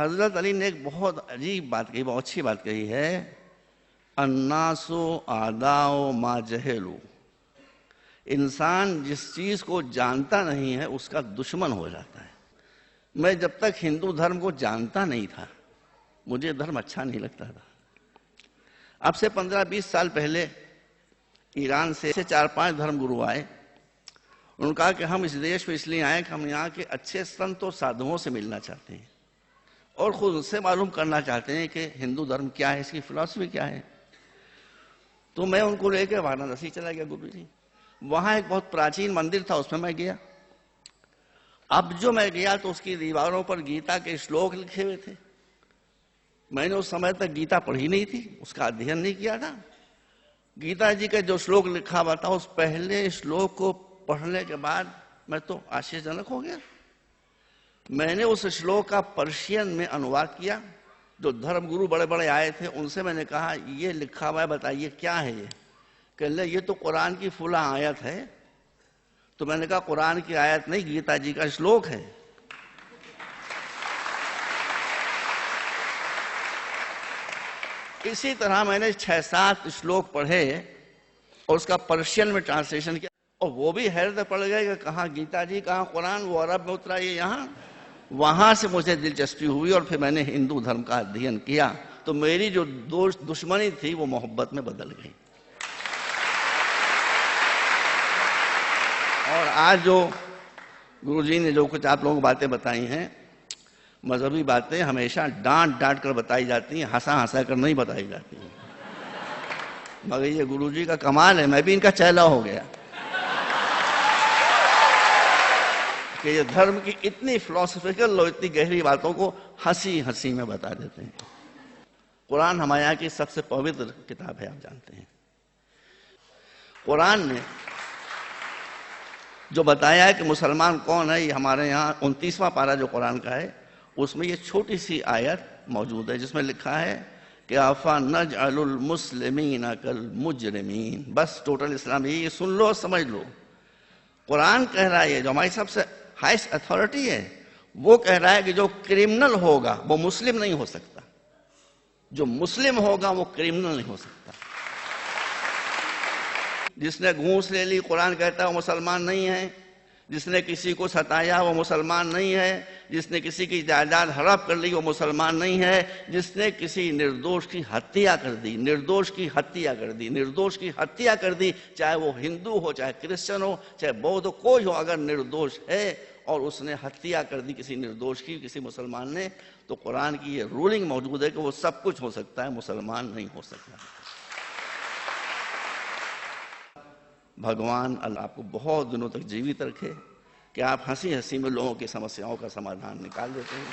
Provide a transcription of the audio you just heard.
हजरत अली ने एक बहुत अजीब बात कही, बहुत अच्छी बात कही है, अन्नासु आदाओ मा जहेलू। इंसान जिस चीज को जानता नहीं है उसका दुश्मन हो जाता है। मैं जब तक हिंदू धर्म को जानता नहीं था मुझे धर्म अच्छा नहीं लगता था। अब से 15-20 साल पहले ईरान से 4-5 धर्म गुरु आए। उन्होंने कहा कि हम इस देश में इसलिए आए कि हम यहाँ के अच्छे संत और साधुओं से मिलना चाहते हैं और खुद उनसे मालूम करना चाहते हैं कि हिंदू धर्म क्या है, इसकी फिलॉसफी क्या है। तो मैं उनको लेकर वाराणसी चला गया गुरु जी। वहां एक बहुत प्राचीन मंदिर था, उसमें मैं गया। अब जो मैं गया तो उसकी दीवारों पर गीता के श्लोक लिखे हुए थे। मैंने उस समय तक गीता पढ़ी नहीं थी, उसका अध्ययन नहीं किया था। गीता जी का जो श्लोक लिखा हुआ था उस पहले श्लोक को पढ़ने के बाद मैं तो आश्चर्यजनक हो गया। मैंने उस श्लोक का पर्शियन में अनुवाद किया। जो धर्म गुरु बड़े बड़े आए थे उनसे मैंने कहा ये लिखा हुआ है, बताइए क्या है ये। कहले ये तो कुरान की फुला आयत है। तो मैंने कहा कुरान की आयत नहीं, गीता जी का श्लोक है। इसी तरह मैंने 6-7 श्लोक पढ़े और उसका पर्शियन में ट्रांसलेशन किया और वो भी हैरत पड़ गए कि कहाँ गीता जी कहाँ कुरान, वो अरब में उतरा, ये यहाँ। वहां से मुझे दिलचस्पी हुई और फिर मैंने हिंदू धर्म का अध्ययन किया। तो मेरी जो दुश्मनी थी वो मोहब्बत में बदल गई। और आज जो गुरुजी ने जो कुछ आप लोगों को बातें बताई हैं, मजहबी बातें हमेशा डांट डांट कर बताई जाती हैं, हंसा हंसा कर नहीं बताई जाती हैं। मगर ये गुरुजी का कमाल है, मैं भी इनका चेला हो गया कि ये धर्म की इतनी फिलोसफिकल और इतनी गहरी बातों को हंसी हंसी में बता देते हैं। कुरान हमारे यहाँ की सबसे पवित्र किताब है, आप जानते हैं। कुरान ने जो बताया है कि मुसलमान कौन है, ये हमारे यहाँ 29वां पारा जो कुरान का है उसमें ये छोटी सी आयत मौजूद है जिसमें लिखा है कि आफा नजअलुल मुस्लिमीन कल मुजरिमीन। बस टोटल इस्लाम ये सुन लो, समझ लो। कुरान कह रहा है, जो हमारी सबसे हाईएस्ट अथॉरिटी है, वो कह रहा है कि जो क्रिमिनल होगा वो मुस्लिम नहीं हो सकता, जो मुस्लिम होगा वो क्रिमिनल नहीं हो सकता। जिसने घूस ले ली, कुरान कहता है वो मुसलमान नहीं है। जिसने किसी को सताया वो मुसलमान नहीं है। जिसने किसी की जायदाद हड़प कर ली वो मुसलमान नहीं है। जिसने किसी निर्दोष की हत्या कर दी, निर्दोष की हत्या कर दी, निर्दोष की हत्या कर दी, चाहे वो हिंदू हो, चाहे क्रिश्चियन हो, चाहे बौद्ध हो, कोई हो, अगर निर्दोष है और उसने हत्या कर दी किसी निर्दोष की, किसी मुसलमान ने, तो कुरान की ये रूलिंग मौजूद है कि वो सब कुछ हो सकता है, मुसलमान नहीं हो सकता। भगवान अल्लाह आपको बहुत दिनों तक जीवित रखे कि आप हंसी हंसी में लोगों की समस्याओं का समाधान निकाल देते हैं।